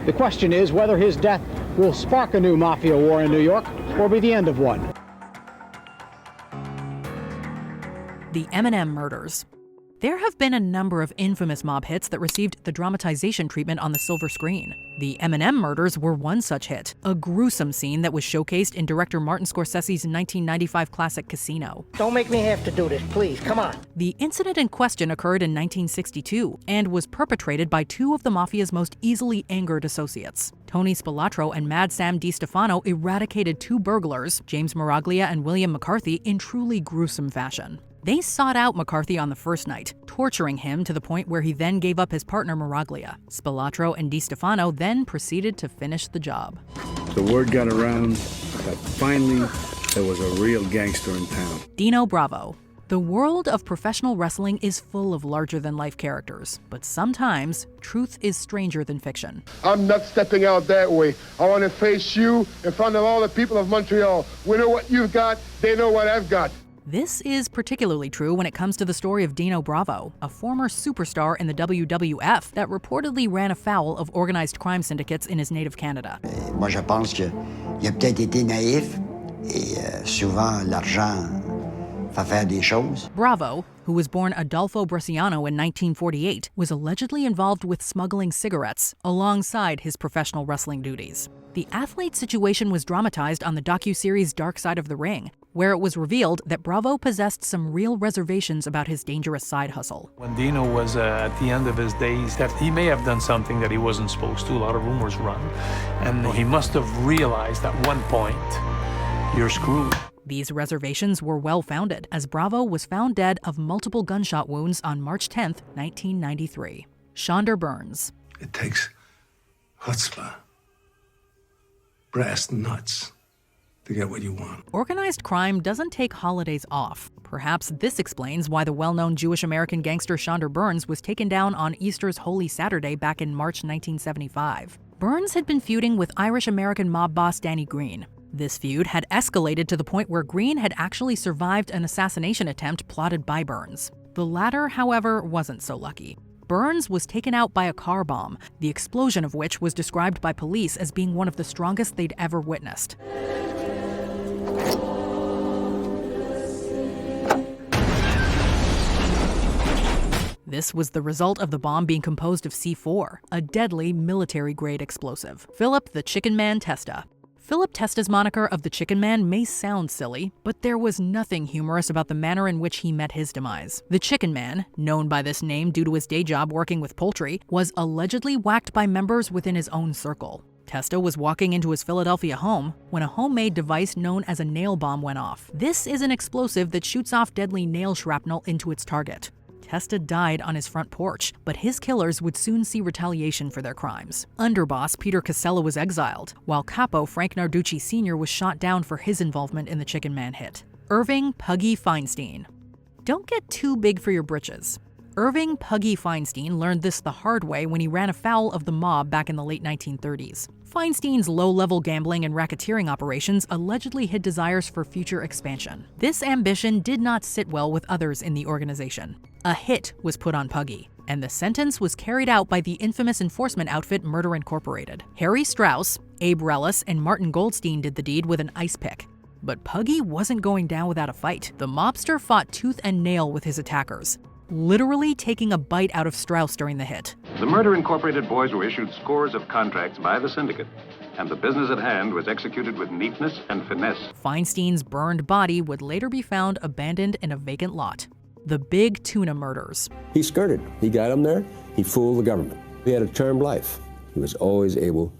The question is whether his death will spark a new mafia war in New York or be the end of one. The M&M Murders. There have been a number of infamous mob hits that received the dramatization treatment on the silver screen. The M&M Murders were one such hit, a gruesome scene that was showcased in director Martin Scorsese's 1995 classic Casino. Don't make me have to do this, please, come on. The incident in question occurred in 1962 and was perpetrated by two of the Mafia's most easily angered associates. Tony Spilatro and Mad Sam DiStefano eradicated two burglars, James Miraglia and William McCarthy, in truly gruesome fashion. They sought out McCarthy on the first night, torturing him to the point where he then gave up his partner Miraglia. Spilatro and DiStefano then proceeded to finish the job. The word got around that finally there was a real gangster in town. Dino Bravo. The world of professional wrestling is full of larger-than-life characters, but sometimes truth is stranger than fiction. I'm not stepping out that way. I want to face you in front of all the people of Montreal. We know what you've got, they know what I've got. This is particularly true when it comes to the story of Dino Bravo, a former superstar in the WWF that reportedly ran afoul of organized crime syndicates in his native Canada. Moi, je pense qu'il a peut-être été naïf et souvent l'argent fait faire des choses. Bravo, who was born Adolfo Bresciano in 1948, was allegedly involved with smuggling cigarettes alongside his professional wrestling duties. The athlete situation was dramatized on the docuseries Dark Side of the Ring, where it was revealed that Bravo possessed some real reservations about his dangerous side hustle. When Dino was at the end of his days, that he may have done something that he wasn't supposed to. A lot of rumors run. And he must have realized at one point, you're screwed. These reservations were well-founded, as Bravo was found dead of multiple gunshot wounds on March 10, 1993. Shonder Burns. It takes chutzpah, brass nuts, to get what you want. Organized crime doesn't take holidays off. Perhaps this explains why the well-known Jewish-American gangster Shonder Burns was taken down on Easter's Holy Saturday back in March 1975. Burns had been feuding with Irish-American mob boss Danny Green. This feud had escalated to the point where Green had actually survived an assassination attempt plotted by Burns. The latter, however, wasn't so lucky. Burns was taken out by a car bomb, the explosion of which was described by police as being one of the strongest they'd ever witnessed. This was the result of the bomb being composed of C4, a deadly military-grade explosive. Philip the Chicken Man Testa. Philip Testa's moniker of the Chicken Man may sound silly, but there was nothing humorous about the manner in which he met his demise. The Chicken Man, known by this name due to his day job working with poultry, was allegedly whacked by members within his own circle. Testa was walking into his Philadelphia home when a homemade device known as a nail bomb went off. This is an explosive that shoots off deadly nail shrapnel into its target. Testa died on his front porch, but his killers would soon see retaliation for their crimes. Underboss Peter Casella was exiled, while Capo Frank Narducci Sr. was shot down for his involvement in the Chicken Man hit. Irving Puggy Feinstein. Don't get too big for your britches. Irving Puggy Feinstein learned this the hard way when he ran afoul of the mob back in the late 1930s. Feinstein's low-level gambling and racketeering operations allegedly hid desires for future expansion. This ambition did not sit well with others in the organization. A hit was put on Puggy, and the sentence was carried out by the infamous enforcement outfit Murder Incorporated. Harry Strauss, Abe Rellis, and Martin Goldstein did the deed with an ice pick. But Puggy wasn't going down without a fight. The mobster fought tooth and nail with his attackers, literally taking a bite out of Strauss during the hit. The Murder Incorporated boys were issued scores of contracts by the syndicate, and the business at hand was executed with neatness and finesse. Feinstein's burned body would later be found abandoned in a vacant lot. The Big Tuna Murders. He skirted. He got him there. He fooled the government. He had a charmed life. He was always able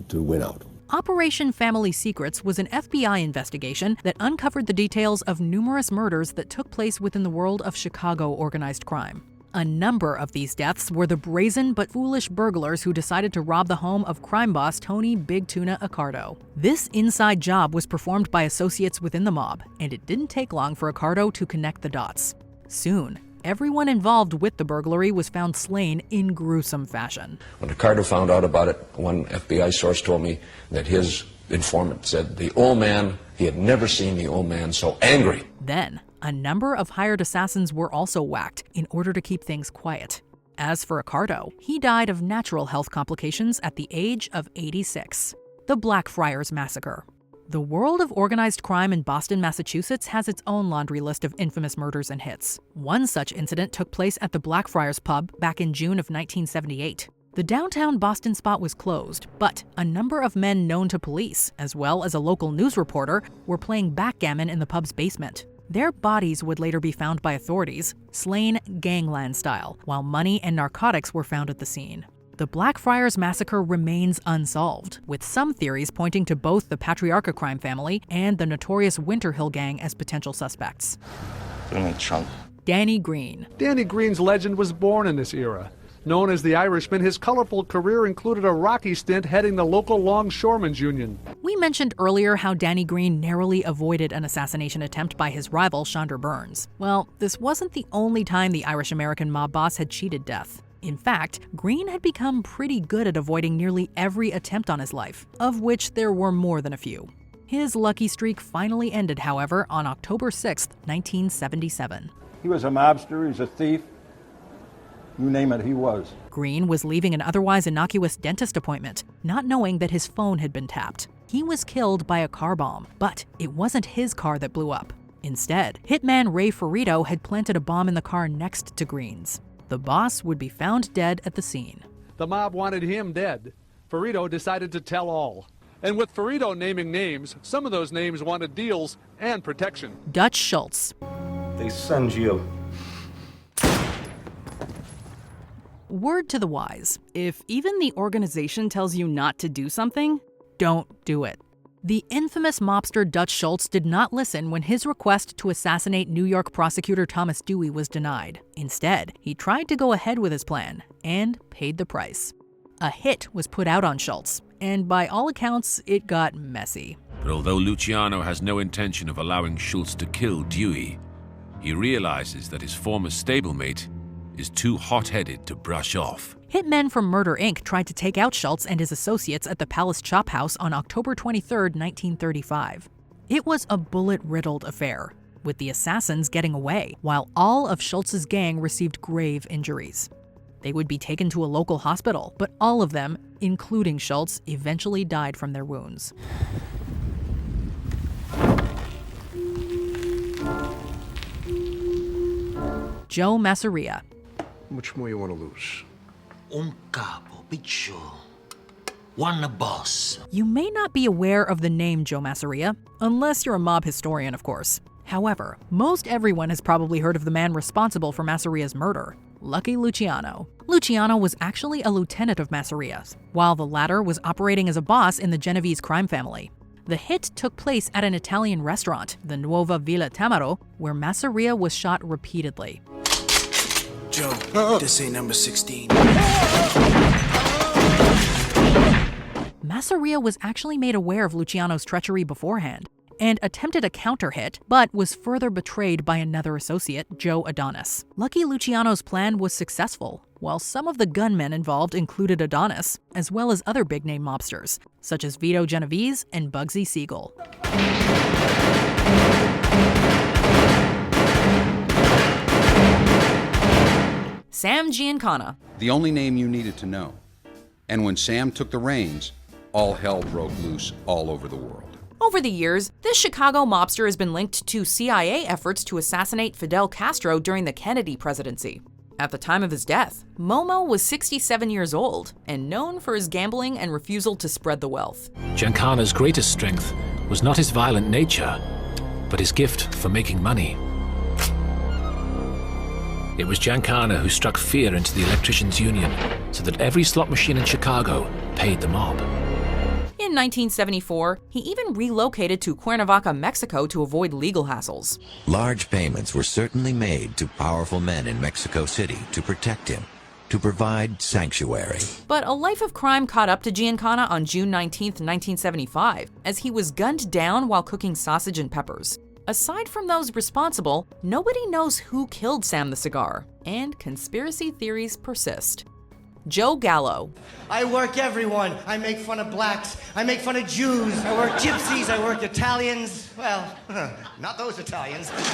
to win out. Operation Family Secrets was an FBI investigation that uncovered the details of numerous murders that took place within the world of Chicago organized crime. A number of these deaths were the brazen but foolish burglars who decided to rob the home of crime boss Tony Big Tuna Accardo. This inside job was performed by associates within the mob, and it didn't take long for Accardo to connect the dots. Soon, everyone involved with the burglary was found slain in gruesome fashion. When Accardo found out about it, one FBI source told me that his informant said the old man, he had never seen the old man so angry. Then, a number of hired assassins were also whacked in order to keep things quiet. As for Ricardo, he died of natural health complications at the age of 86. The Blackfriars Massacre. The world of organized crime in Boston, Massachusetts has its own laundry list of infamous murders and hits. One such incident took place at the Blackfriars pub back in June of 1978. The downtown Boston spot was closed, but a number of men known to police, as well as a local news reporter, were playing backgammon in the pub's basement. Their bodies would later be found by authorities, slain gangland style, while money and narcotics were found at the scene. The Blackfriars Massacre remains unsolved, with some theories pointing to both the Patriarca crime family and the notorious Winter Hill Gang as potential suspects. Danny Green. Danny Green's legend was born in this era. Known as the Irishman, his colorful career included a rocky stint heading the local longshoremen's union. We mentioned earlier how Danny Green narrowly avoided an assassination attempt by his rival, Chandra Burns. Well, this wasn't the only time the Irish-American mob boss had cheated death. In fact, Green had become pretty good at avoiding nearly every attempt on his life, of which there were more than a few. His lucky streak finally ended, however, on October 6, 1977. He was a mobster, he's a thief. You name it, he was. Green was leaving an otherwise innocuous dentist appointment, not knowing that his phone had been tapped. He was killed by a car bomb, but it wasn't his car that blew up. Instead, hitman Ray Ferrito had planted a bomb in the car next to Green's. The boss would be found dead at the scene. The mob wanted him dead. Ferrito decided to tell all. And with Ferrito naming names, some of those names wanted deals and protection. Dutch Schultz. They send you. Word to the wise, if even the organization tells you not to do something, don't do it. The infamous mobster Dutch Schultz did not listen when his request to assassinate New York prosecutor Thomas Dewey was denied. Instead, he tried to go ahead with his plan and paid the price. A hit was put out on Schultz, and by all accounts, it got messy. But although Luciano has no intention of allowing Schultz to kill Dewey, he realizes that his former stablemate is too hot-headed to brush off. Hitmen from Murder, Inc. tried to take out Schultz and his associates at the Palace Chop House on October 23, 1935. It was a bullet-riddled affair, with the assassins getting away, while all of Schultz's gang received grave injuries. They would be taken to a local hospital, but all of them, including Schultz, eventually died from their wounds. Joe Masseria. How much more you want to lose? Un capo, piccio. One boss. You may not be aware of the name Joe Masseria, unless you're a mob historian, of course. However, most everyone has probably heard of the man responsible for Masseria's murder, Lucky Luciano. Luciano was actually a lieutenant of Masseria's, while the latter was operating as a boss in the Genovese crime family. The hit took place at an Italian restaurant, the Nuova Villa Tamaro, where Masseria was shot repeatedly. Joe, this ain't number 16. Masseria was actually made aware of Luciano's treachery beforehand and attempted a counter-hit, but was further betrayed by another associate, Joe Adonis. Lucky Luciano's plan was successful, while some of the gunmen involved included Adonis, as well as other big-name mobsters, such as Vito Genovese and Bugsy Siegel. Sam Giancana. The only name you needed to know. And when Sam took the reins, all hell broke loose all over the world. Over the years, this Chicago mobster has been linked to CIA efforts to assassinate Fidel Castro during the Kennedy presidency. At the time of his death, Momo was 67 years old and known for his gambling and refusal to spread the wealth. Giancana's greatest strength was not his violent nature, but his gift for making money. It was Giancana who struck fear into the electricians' union so that every slot machine in Chicago paid the mob. In 1974, he even relocated to Cuernavaca, Mexico to avoid legal hassles. Large payments were certainly made to powerful men in Mexico City to protect him, to provide sanctuary. But a life of crime caught up to Giancana on June 19, 1975, as he was gunned down while cooking sausage and peppers. Aside from those responsible, nobody knows who killed Sam the Cigar, and conspiracy theories persist. Joe Gallo. I work everyone. I make fun of blacks. I make fun of Jews. I work gypsies. I work Italians. Well, not those Italians. No. It's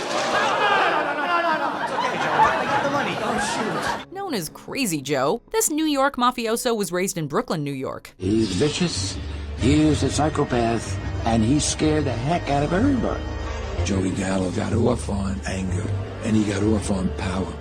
okay, Joe. I got the money. Oh, shoot. Known as Crazy Joe, this New York mafioso was raised in Brooklyn, New York. He's vicious, he's a psychopath, and he scared the heck out of everybody. Joey Gallo got off on anger, and he got off on power.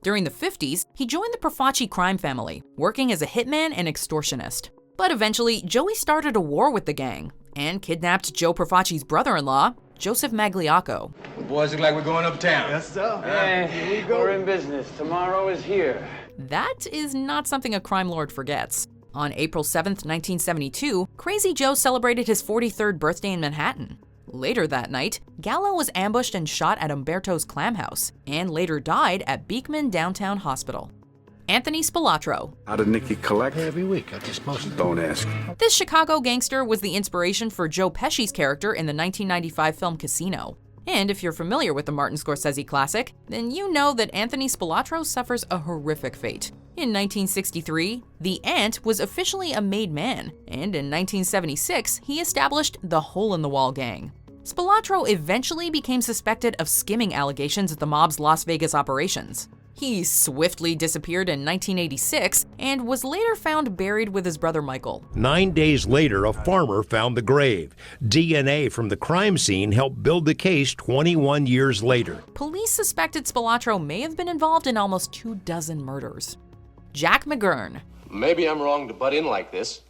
During the 50s, he joined the Profaci crime family, working as a hitman and extortionist. But eventually, Joey started a war with the gang and kidnapped Joe Profaci's brother-in-law, Joseph Magliacco. The boys look like we're going uptown. Yes, sir. Hey, here we go. We're in business. Tomorrow is here. That is not something a crime lord forgets. On April 7th, 1972, Crazy Joe celebrated his 43rd birthday in Manhattan. Later that night, Gallo was ambushed and shot at Umberto's Clam House, and later died at Beekman Downtown Hospital. Anthony Spilatro. How did Nicky collect? Every week, I just posted. Don't ask. This Chicago gangster was the inspiration for Joe Pesci's character in the 1995 film Casino. And if you're familiar with the Martin Scorsese classic, then you know that Anthony Spilatro suffers a horrific fate. In 1963, the Ant was officially a made man, and in 1976, he established the Hole in the Wall gang. Spilatro eventually became suspected of skimming allegations at the mob's Las Vegas operations. He swiftly disappeared in 1986 and was later found buried with his brother Michael. 9 days later, a farmer found the grave. DNA from the crime scene helped build the case 21 years later. Police suspected Spilatro may have been involved in almost 24 murders. Jack McGurn. Maybe I'm wrong to butt in like this,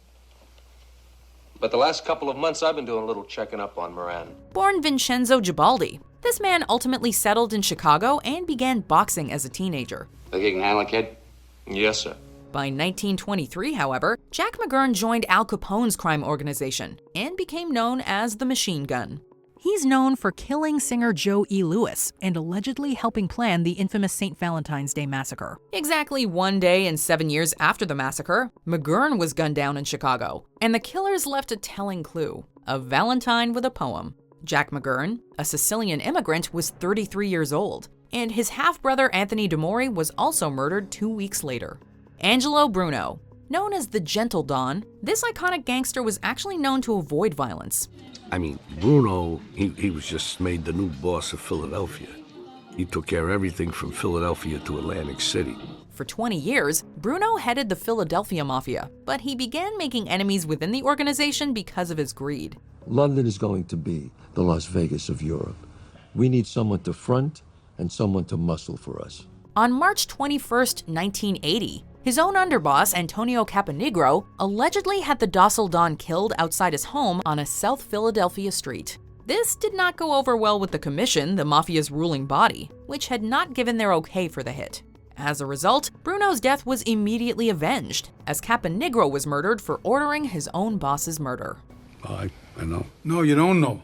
but the last couple of months I've been doing a little checking up on Moran. Born Vincenzo Gibaldi, this man ultimately settled in Chicago and began boxing as a teenager. Think you can handle a kid? Yes, sir. By 1923, however, Jack McGurn joined Al Capone's crime organization and became known as the Machine Gun. He's known for killing singer Joe E. Lewis and allegedly helping plan the infamous St. Valentine's Day Massacre. Exactly 1 day and 7 years after the massacre, McGurn was gunned down in Chicago, and the killers left a telling clue: a Valentine with a poem. Jack McGurn, a Sicilian immigrant, was 33 years old, and his half-brother Anthony DeMori was also murdered 2 weeks later. Angelo Bruno. Known as the Gentle Don, this iconic gangster was actually known to avoid violence. I mean, Bruno, he was just made the new boss of Philadelphia. He took care of everything from Philadelphia to Atlantic City. For 20 years, Bruno headed the Philadelphia Mafia, but he began making enemies within the organization because of his greed. London is going to be the Las Vegas of Europe. We need someone to front and someone to muscle for us. On March 21st, 1980, his own underboss, Antonio Caponigro, allegedly had the docile Don killed outside his home on a South Philadelphia street. This did not go over well with the Commission, the Mafia's ruling body, which had not given their okay for the hit. As a result, Bruno's death was immediately avenged, as Caponigro was murdered for ordering his own boss's murder. I know. No, you don't know.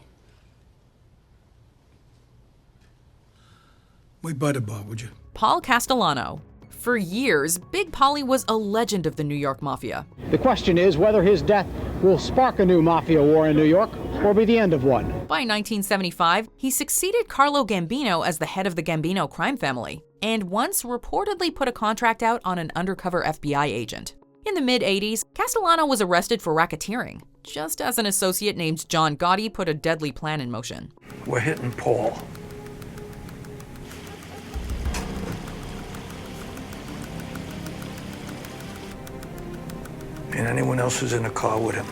Wait by the bar, would you? Paul Castellano. For years, Big Paulie was a legend of the New York Mafia. The question is whether his death will spark a new mafia war in New York or be the end of one. By 1975, he succeeded Carlo Gambino as the head of the Gambino crime family, and once reportedly put a contract out on an undercover FBI agent. In the mid-80s, Castellano was arrested for racketeering, just as an associate named John Gotti put a deadly plan in motion. We're hitting Paul. And anyone else who's in the car with him.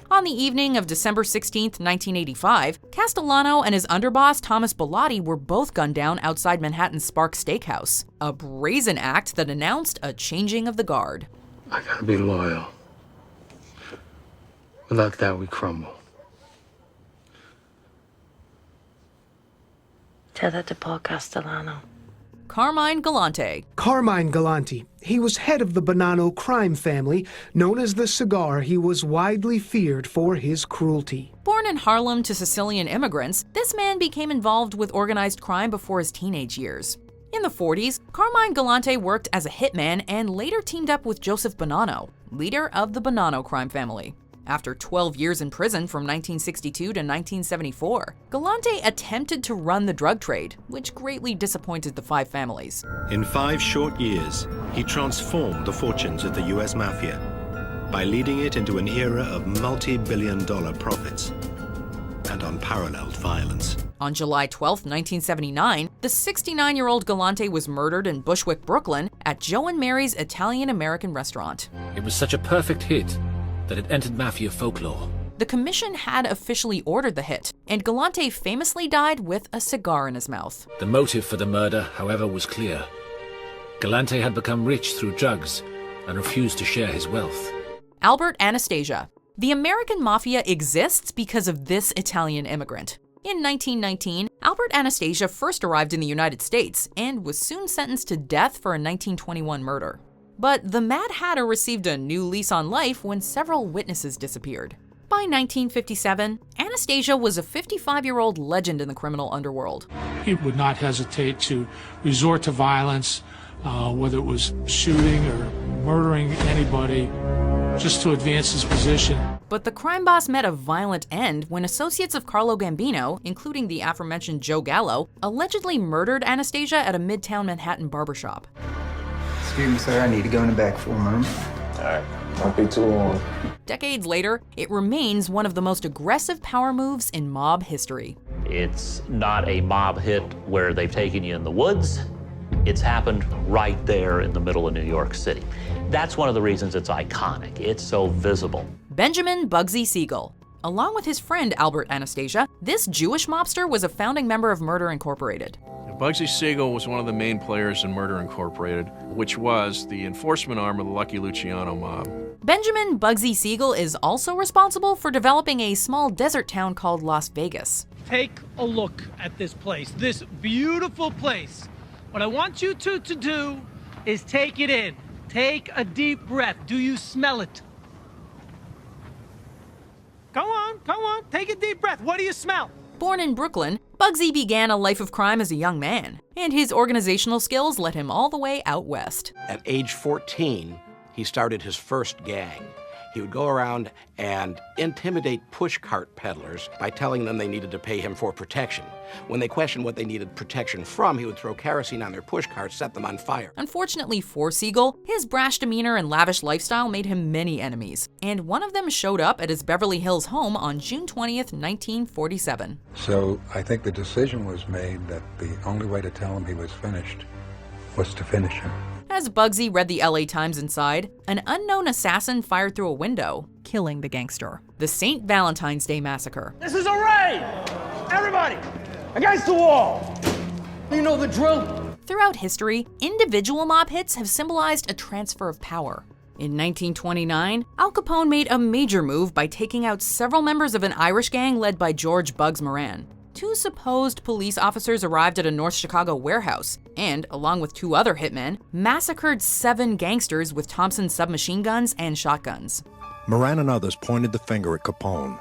On the evening of December 16, 1985, Castellano and his underboss Thomas Bellotti were both gunned down outside Manhattan's Spark Steakhouse, a brazen act that announced a changing of the guard. I gotta be loyal. Without that, we crumble. Tell that to Paul Castellano. Carmine Galante. Carmine Galante. He was head of the Bonanno crime family. Known as the Cigar, he was widely feared for his cruelty. Born in Harlem to Sicilian immigrants, this man became involved with organized crime before his teenage years. In the 40s, Carmine Galante worked as a hitman and later teamed up with Joseph Bonanno, leader of the Bonanno crime family. After 12 years in prison from 1962 to 1974, Galante attempted to run the drug trade, which greatly disappointed the five families. In 5 short years, he transformed the fortunes of the U.S. Mafia by leading it into an era of multi-billion-dollar profits and unparalleled violence. On July 12, 1979, the 69-year-old Galante was murdered in Bushwick, Brooklyn, at Joe and Mary's Italian-American restaurant. It was such a perfect hit that it entered Mafia folklore. The commission had officially ordered the hit, and Galante famously died with a cigar in his mouth. The motive for the murder, however, was clear. Galante had become rich through drugs and refused to share his wealth. Albert Anastasia. The American Mafia exists because of this Italian immigrant. In 1919, Albert Anastasia first arrived in the United States and was soon sentenced to death for a 1921 murder. But the Mad Hatter received a new lease on life when several witnesses disappeared. By 1957, Anastasia was a 55-year-old legend in the criminal underworld. He would not hesitate to resort to violence, whether it was shooting or murdering anybody, just to advance his position. But the crime boss met a violent end when associates of Carlo Gambino, including the aforementioned Joe Gallo, allegedly murdered Anastasia at a Midtown Manhattan barbershop. Excuse me, sir, I need to go in the back for a moment. All right, won't be too long. Decades later, it remains one of the most aggressive power moves in mob history. It's not a mob hit where they've taken you in the woods. It's happened right there in the middle of New York City. That's one of the reasons it's iconic. It's so visible. Benjamin Bugsy Siegel. Along with his friend Albert Anastasia, this Jewish mobster was a founding member of Murder Incorporated. Bugsy Siegel was one of the main players in Murder Incorporated, which was the enforcement arm of the Lucky Luciano mob. Benjamin Bugsy Siegel is also responsible for developing a small desert town called Las Vegas. Take a look at this place, this beautiful place. What I want you to do is take it in. Take a deep breath. Do you smell it? Go on, take a deep breath. What do you smell? Born in Brooklyn, Bugsy began a life of crime as a young man, and his organizational skills led him all the way out west. At age 14, he started his first gang. He would go around and intimidate pushcart peddlers by telling them they needed to pay him for protection. When they questioned what they needed protection from, he would throw kerosene on their pushcarts, set them on fire. Unfortunately for Siegel, his brash demeanor and lavish lifestyle made him many enemies, and one of them showed up at his Beverly Hills home on June 20th, 1947. So I think the decision was made that the only way to tell him he was finished was to finish him. As Bugsy read the LA Times inside, an unknown assassin fired through a window, killing the gangster. The St. Valentine's Day Massacre. This is a raid! Everybody, against the wall! You know the drill. Throughout history, individual mob hits have symbolized a transfer of power. In 1929, Al Capone made a major move by taking out several members of an Irish gang led by George Bugs Moran. 2 supposed police officers arrived at a North Chicago warehouse and, along with 2 other hitmen, massacred 7 gangsters with Thompson submachine guns and shotguns. Moran and others pointed the finger at Capone,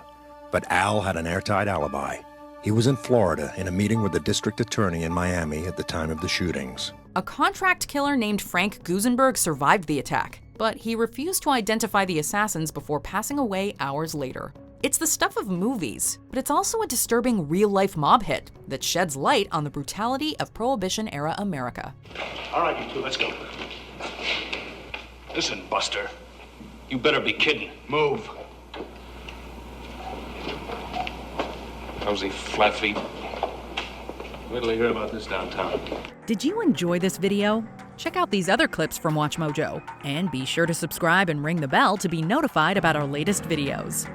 but Al had an airtight alibi. He was in Florida in a meeting with the district attorney in Miami at the time of the shootings. A contract killer named Frank Gusenberg survived the attack, but he refused to identify the assassins before passing away hours later. It's the stuff of movies, but it's also a disturbing real-life mob hit that sheds light on the brutality of Prohibition-era America. All right, you two, let's go. Listen, Buster, you better be kidding. Move. Nosy flat feet. Wait till you hear about this downtown. Did you enjoy this video? Check out these other clips from WatchMojo, and be sure to subscribe and ring the bell to be notified about our latest videos.